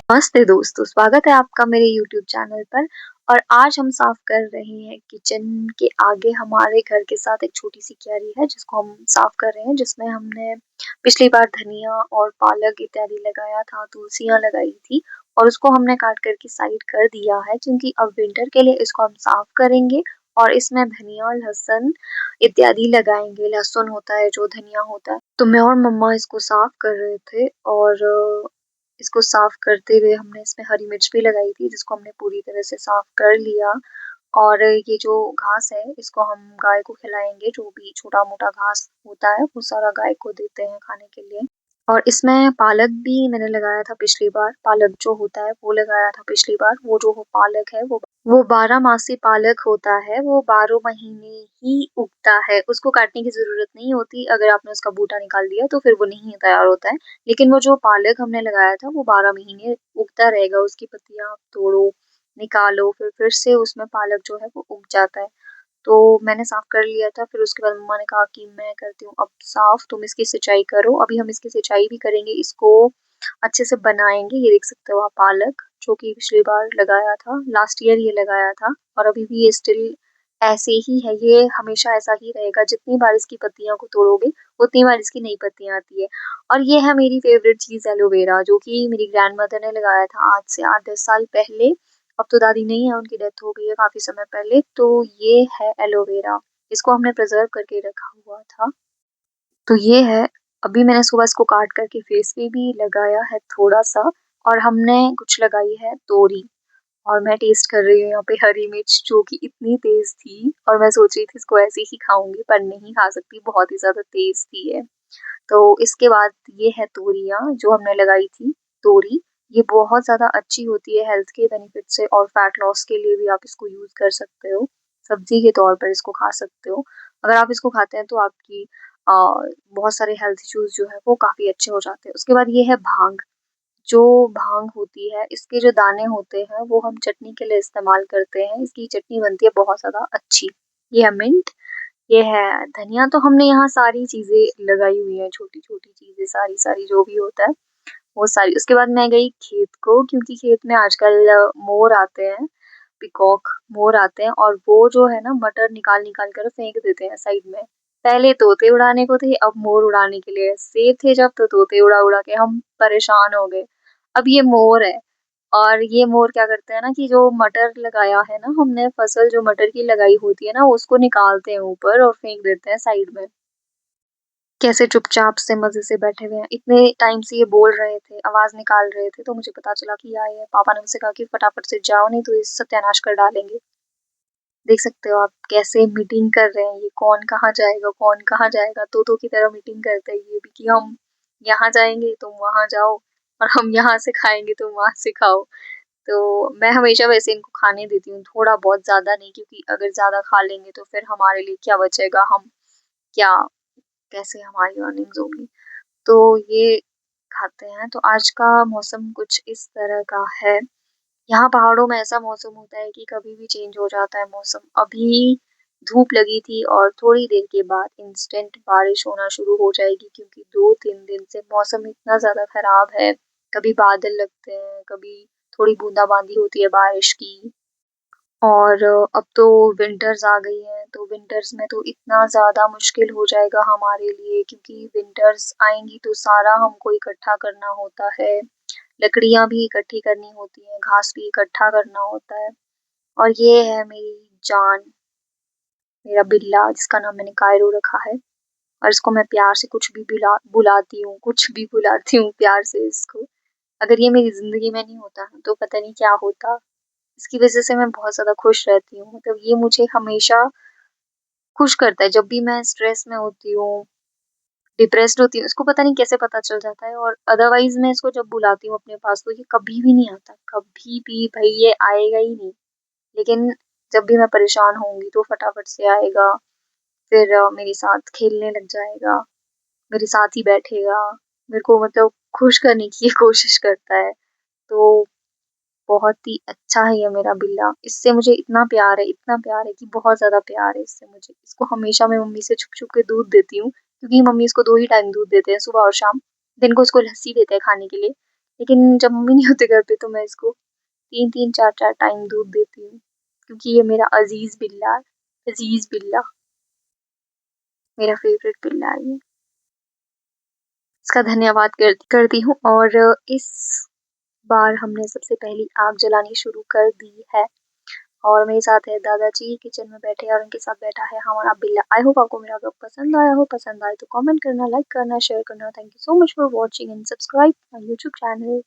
नमस्ते दोस्तों, स्वागत है आपका मेरे यूट्यूब चैनल पर। और आज हम साफ कर रहे हैं किचन के आगे हमारे घर के साथ एक छोटी-सी क्यारी है जिसको हम साफ कर रहे हैं, जिसमें हमने पिछली बार धनिया और पालक इत्यादि लगाया था, तुलसियाँ लगाई थी और उसको हमने काट कर के साइड कर दिया है क्योंकि अब विंटर के लिए इसको हम साफ करेंगे और इसमें धनिया, लहसुन इत्यादि लगाएँगे। लहसुन होता है जो धनिया होता है। तो मैं और मम्मा इसको साफ कर रहे थे और इसको साफ करते हुए हमने इसमें हरी मिर्च भी लगाई थी जिसको हमने पूरी तरह से साफ कर लिया। और ये जो घास है इसको हम गाय को खिलाएँगे, जो भी छोटा-मोटा घास होता है वो सारा गाय को देते हैं खाने के लिए। और इसमें पालक भी मैंने लगाया था पिछली बार, पालक जो होता है वो लगाया था पिछली बार। वो जो पालक है वो 12 मासी पालक होता है, वो 12 महीने ही उगता है, उसको काटने की ज़रूरत नहीं होती। अगर आपने उसका बूटा निकाल दिया तो फिर वो नहीं तैयार होता है। लेकिन वो जो पालक हमने लगाया था वो 12 महीने उगता रहेगा, उसकी पत्तियाँ आप तोड़ो, निकालो, फिर से उसमें पालक जो है वो उग जाता है। तो मैंने साफ कर लिया था, फिर उसके बाद मम्मा ने कहा कि मैं करती हूँ अब साफ, तुम इसकी सिंचाई करो। अभी हम इसकी सिंचाई भी करेंगे, इसको अच्छे से बनाएँगे। ये देख सकते हो आप पालक, जो कि पिछली बार लगाया था, लास्ट ईयर ये लगाया था और अभी भी ये स्टिल ऐसे ही है, ये हमेशा ऐसा ही रहेगा। जितनी बार इसकी पत्तियों को तोड़ोगे, उतनी बार इसकी नई पत्तियाँ आती है। और ये है मेरी फ़ेवरेट चीज़ एलोवेरा, जो कि मेरी ग्रैंडमदर ने लगाया था आज से 8-10 साल पहले। अब तो दादी नहीं है, उनकी डेथ हो गई है काफ़ी समय पहले। तो ये है एलोवेरा, इसको हमने प्रिज़र्व करके रखा हुआ था। तो ये है, अभी मैंने सुबह इसको काट कर के फेस पे भी लगाया है थोड़ा-सा। और हमने कुछ लगाई है तोरी और मैं टेस्ट कर रही हूँ यहाँ पे हरी मिर्च, जो कि इतनी तेज़ थी और मैं सोच रही थी इसको ऐसे ही खाऊँगी, पर नहीं खा सकती, बहुत ही ज़्यादा तेज़ थी ये। तो इसके बाद ये है तोरियाँ जो हमने लगाई थी, तोरी। ये बहुत ज़्यादा अच्छी होती है हेल्थ के बेनिफिट से और फैट लॉस के लिए भी आप इसको यूज़ कर सकते हो। सब्ज़ी के तौर पर इसको खा सकते हो। अगर आप इसको खाते हैं तो आपकी अ, बहुत सारे हेल्थ इश्यूज़ जो है वो काफ़ी अच्छे हो जाते हैं। उसके बाद ये है भांग, जो भांग होती है, इसके जो दाने होते हैं वो हम चटनी के लिए इस्तेमाल करते हैं। इसकी चटनी बनती है बहुत ज़्यादा अच्छी। ये है मिंट, ये है धनिया। तो हमने यहाँ सारी चीज़ें लगाई हुई हैं, छोटी-छोटी चीज़ें सारी-सारी जो भी होता है, वो सारी। उसके बाद मैं गई खेत को, क्योंकि खेत में आजकल मोर आते हैं, पीकॉक मोर आते हैं और वो जो है ना मटर निकाल-निकाल कर फेंक देते हैं साइड में। पहले तोते उड़ाने को थे, अब मोर उड़ाने के लिए। सेब थे जब तो तोते उड़ा-उड़ा के हम परेशान हो गए। अब ये मोर है। और ये मोर क्या करते हैं ना कि जो मटर लगाया है ना हमने, फसल जो मटर की लगाई होती है ना, उसको निकालते हैं ऊपर और फेंक देते हैं साइड में। कैसे चुपचाप से मज़े से बैठे हुए हैं। इतने टाइम से ये बोल रहे थे, आवाज़ निकाल रहे थे, तो मुझे पता चला कि आए हैं। पापा ने मुझसे कहा कि फटाफट से जाओ, नहीं तो ये सत्यानाश कर डालेंगे। देख सकते हो आप कैसे मीटिंग कर रहे हैं ये, कौन कहाँ जाएगा, तोतों की तरह मीटिंग करते हैं ये भी कि हम यहाँ जाएँगे, तुम वहाँ जाओ, और हम यहाँ से खाएँगे, तुम वहाँ से खाओ। तो मैं हमेशा वैसे इनको खाने देती हूँ, थोड़ा बहुत, ज़्यादा नहीं, क्योंकि अगर ज़्यादा खा लेंगे तो फिर हमारे लिए क्या बचेगा, हम क्या, कैसे हमारी अर्निंग्स होगी। तो ये खाते हैं। तो आज का मौसम कुछ इस तरह का है। यहाँ पहाड़ों में ऐसा मौसम होता है कि कभी भी चेंज हो जाता है मौसम। अभी धूप लगी थी और थोड़ी देर के बाद इंस्टेंट बारिश होना शुरू हो जाएगी, क्योंकि 2-3 दिन से मौसम इतना ज़्यादा खराब है। कभी बादल लगते हैं, कभी थोड़ी बूंदाबांदी होती है बारिश की। और अब तो विंटर्स आ गई हैं, तो विंटर्स में तो इतना ज़्यादा मुश्किल हो जाएगा हमारे लिए, क्योंकि विंटर्स आएँगी तो सारा हमको इकट्ठा करना होता है। लकड़ियाँ भी इकट्ठी करनी होती हैं, घास भी इकट्ठा करना होता है। और ये है मेरी जान, मेरा बिल्ला, जिसका नाम मैंने कायरो रखा है। और इसको मैं प्यार से कुछ भी कुछ भी बुलाती हूँ प्यार से इसको। अगर ये मेरी ज़िंदगी में नहीं होता ना, तो पता नहीं क्या होता। इसकी वज़ह से मैं बहुत ज़्यादा खुश रहती हूँ। मतलब ये मुझे हमेशा खुश करता है, जब भी मैं स्ट्रेस में होती हूँ, डिप्रेस्ड होती हूँ, इसको पता नहीं कैसे पता चल जाता है। और अदरवाइज़ मैं इसको जब बुलाती हूँ अपने पास तो ये कभी भी नहीं आता, कभी भी भई ये आएगा ही नहीं। लेकिन जब भी मैं परेशान होंगी तो फटाफट से आएगा, फिर मेरे साथ खेलने लग जाएगा, मेरे साथ ही बैठेगा, मेरे को मतलब खुश करने की कोशिश करता है। तो बहुत ही अच्छा है ये मेरा बिल्ला। इससे मुझे इतना प्यार है कि बहुत ज़्यादा प्यार है इससे मुझे। इसको हमेशा मैं मम्मी से छुप-छुप के दूध देती हूँ, क्योंकि मम्मी इसको 2 ही टाइम दूध देते हैं, सुबह और शाम। दिन को इसको लस्सी देते हैं खाने के लिए, लेकिन जब मम्मी नहीं होते घर पे तो मैं इसको 3-3 4-4 टाइम दूध देती हूँ, क्योंकि ये मेरा अज़ीज़ बिल्ला है, अज़ीज़ बिल्ला, मेरा फ़ेवरेट बिल्ला है ये। इसका धन्यवाद करती हूँ और इस बार हमने सबसे पहली आग जलानी शुरू कर दी है और मेरे साथ है दादाजी किचन में बैठे और उनके साथ बैठा है हमारा बिल्ला। आई होप आपको मेरा व्लॉग पसंद आया हो, पसंद आए तो कमेंट करना, लाइक करना, शेयर करना। Thank you so much for watching and subscribe my YouTube channel.